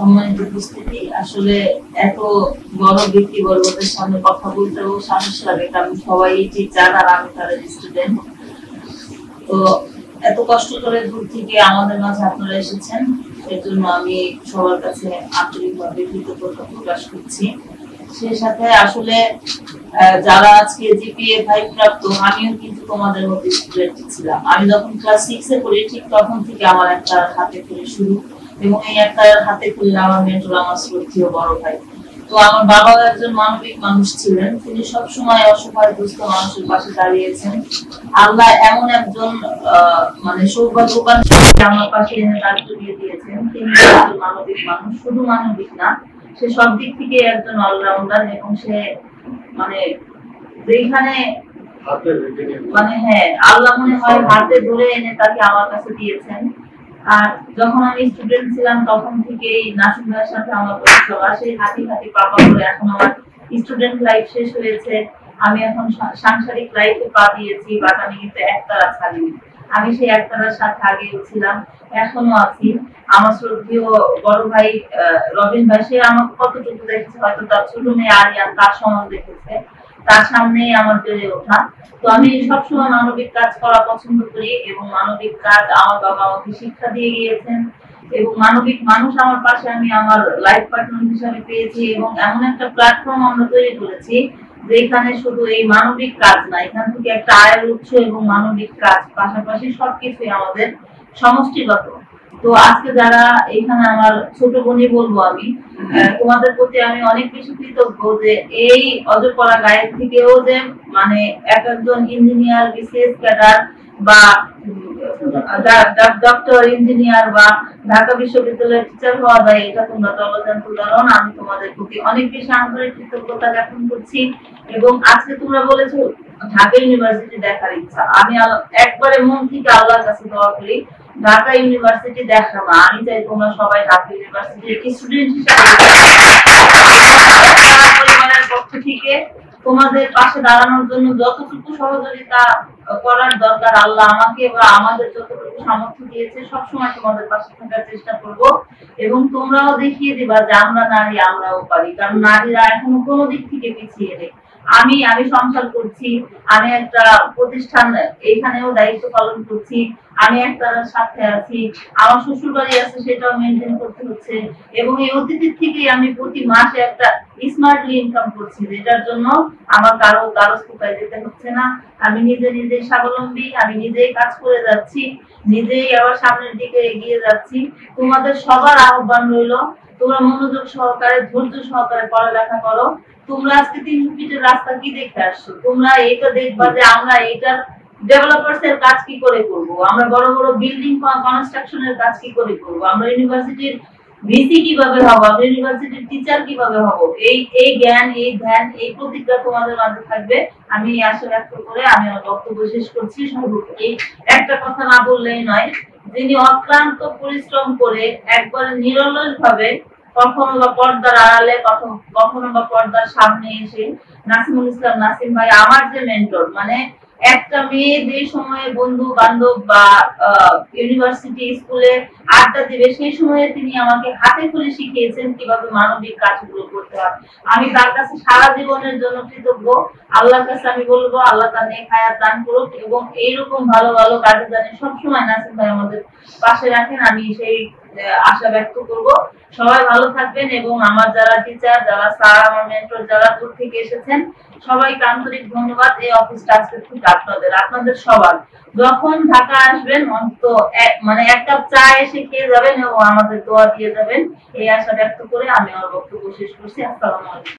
সম্মানিত উপস্থিতি, আসলে এত বড় ব্যক্তিবর্গদের সামনে কথা বলতেও সাহস লাগে, কারণ সবাই টিচার আর আমি তাদের স্টুডেন্ট। তো এত কষ্ট করে দূর থেকে আমাদের মাঝে আপনারা এসেছেন, এর জন্য আমি সবার কাছে আন্তরিকভাবে কৃতজ্ঞতা প্রকাশ করছি। সেই সাথে আসলে যারা আজকে জিপিএ 5 প্রাপ্ত, আমিও কিন্তু তোমাদের মধ্যে স্টুডেন্ট ছিলাম। আমি যখন ক্লাস 6 এ পড়ি ঠিক তখন থেকে আমার একটা হাতে খড়ি শুরু, এবং এই একটা হাতে খড়ি আমার মেন্টর আমার শ্রদ্ধেয় বড় ভাই। তো আমার বাবা একজন মানবিক মানুষ ছিলেন, তিনি সবসময় অসহায় দুস্থ মানুষের পাশে দাঁড়িয়েছেন। আল্লাহ এমন একজন মানে সৌভাগ্যবান আমার পাশে এনে দাঁড় করিয়ে দিয়েছেন, তিনি একজন মানবিক মানুষ, শুধু মানবিক না, সে সব দিক থেকে একজন অলরাউন্ডার। এবং সে মানে যেখানে মানে হ্যাঁ, আল্লাহ মনে হয় হাতে ধরে এনে তাকে আমার কাছে দিয়েছেন। আর যখন আমি স্টুডেন্ট ছিলাম তখন থেকেই নাসিম ভাইয়ের সাথে আমার পরিচয়, সেই হাঁটি হাঁটি পাপা করে এখন আমার স্টুডেন্ট লাইফ শেষ হয়েছে। আমি এখন সাংসারিক লাইফে পা দিয়েছি, বাট আমি কিন্তু একতারা ছাড়িনি। আমি সেই একতারার সাথে আগেও ছিলাম, এখনো আছি। আমার শ্রদ্ধেয় বড় ভাই রবিন ভাই, সে আমাকে কতটুকু দেখেছে, হয়তো তার ছোট মেয়ে আরিয়ান তার সমান দেখেছে, তার সামনেই আমার বেড়ে ওঠা। তো আমি সবসময় মানবিক কাজ করা পছন্দ করি, এবং মানবিক কাজ আমার বাবা আমাকে শিক্ষা দিয়ে গিয়েছেন, এবং মানবিক মানুষ আমার পাশে আমি আমার লাইফ পার্টনার হিসাবে পেয়েছি। এবং এমন একটা প্ল্যাটফর্ম আমরা তৈরি করেছি যেখানে শুধু এই মানবিক কাজ না, এখান থেকে একটা আয়ের উৎস এবং মানবিক কাজ পাশাপাশি সবকিছুই আমাদের সমষ্টিগত। তো আজকে যারা এখানে আমার ছোট বোনই বলবো আমি, তোমাদের প্রতি আমি অনেক বেশি কৃতজ্ঞ যে এই অজপড়া গায়ের থেকেও যে মানে এক একজন ইঞ্জিনিয়ার, বিসিএস ক্যাডার বা ডক্টর, ইঞ্জিনিয়ার বা ঢাকা বিশ্ববিদ্যালয়ের টিচার হওয়া যায়, এটা তোমরা জলজান্ত উদাহরণ। আমি তোমাদের প্রতি অনেক বেশি আন্তরিক কৃতজ্ঞতা জ্ঞাপন করছি। এবং আজকে তোমরা বলেছো ঢাকা ইউনিভার্সিটি দেখার ইচ্ছা, আমি একবারে মন থেকে আল্লাহর কাছে দোয়া করি ঢাকা ইউনিভার্সিটি দেখা না, আমি চাই তোমরা সবাই ঢাকা ইউনিভার্সিটির স্টুডেন্ট হিসেবে পরিবারের পক্ষ থেকে তোমাদের পাশে দাঁড়ানোর জন্য যতটুকু সহযোগিতা করার দরকার আল্লাহ আমাকে বা আমাদের যতটুকু সামর্থ্য দিয়েছে সবসময় তোমাদের পাশে থাকার চেষ্টা করব। এবং তোমরাও দেখিয়ে দিবা যে আমরা নারী, আমরাও পারি, কারণ নারীরা এখনো কোনো দিক থেকে পিছিয়ে নেই। আমি সংসার করছি, আমি একটা প্রতিষ্ঠান এখানেও দায়িত্ব পালন করছি, আমি একটার সাথে আছি, আমার শ্বশুর বাড়ি আছে সেটাও মেনটেন করতে হচ্ছে, এবং এই অতিথির থেকে আমি প্রতি মাসে একটা স্মার্টলি ইনকাম করছি, যেটার জন্য আমার কারো দ্বারস্থতায় যেতে হচ্ছে না। আমি নিজেই স্বাবলম্বী, আমি নিজেই কাজ করে যাচ্ছি, নিজেই আবার সামনের দিকে এগিয়ে যাচ্ছি। তোমাদের সবার আহ্বান রইল, তোমরা মনোযোগ সহকারে, ধৈর্য সহকারে পড়ালেখা করো। তোমরা আজকে 300 ফিটের রাস্তা কি দেখতে আসছো, তোমরা এটা দেখবা যে আমরা এইটার ডেভেলপারস এর কাজ কি করে করব, আমরা বড় বড় বিল্ডিং কনস্ট্রাকশনের কাজ কি করে করব, আমরা ইউনিভার্সিটির ভিসি কিভাবে হব, আমরা ইউনিভার্সিটির টিচার কিভাবে হব, এই জ্ঞান, এই ধ্যান, এই প্রতিজ্ঞা তোমাদের মাঝে থাকবে। আমি এই আশা ব্যক্ত করে আমি আমার বক্তব্য শেষ করছি। সর্বোপরি একটা কথা না বললেই নয়, যিনি অক্লান্ত পরিশ্রম করে একবারে নিরলস ভাবে কখনো বা পর্দার আড়ালে, কখনো বা পর্দার সামনে এসে নাসিমুল ইসলাম নাসিম ভাই আমার যে মেন্টর, মানে একটা মেয়ে যে সময়ে বন্ধু বান্ধব বা ইউনিভার্সিটি স্কুলে আড্ডা দিবে সেই সময়ে তিনি আমাকে হাতে খড়ি শিখিয়েছেন কিভাবে মানবিক কাজগুলো করতে হয়। আমি তার কাছে সারা জীবনের জন্য কৃতজ্ঞ। আল্লাহর কাছে আমি বলবো আল্লাহ তার নেক হায়াত দান করুক, এবং এইরকম ভালো ভালো কাজে জানি সবসময় নাসিম ভাই আমাদের পাশে রাখেন, আমি সেই আশা ব্যক্ত করব। সবাই ভালো থাকবেন, এবং আমার যারা টিচার, যারা স্যার, আমার মেন্টর যারা দূর থেকে এসেছেন সবাইকে আন্তরিক ধন্যবাদ। এই অফিসটা আজকে ঠিক আপনাদের সবার, যখন ঢাকা আসবেন অন্তত মানে এক কাপ চা এসে খেয়ে যাবেন এবং আমাদের দোয়া দিয়ে যাবেন, এই আশা ব্যক্ত করে আমি আমার বক্তব্য শেষ করছি। আসসালামু আলাইকুম।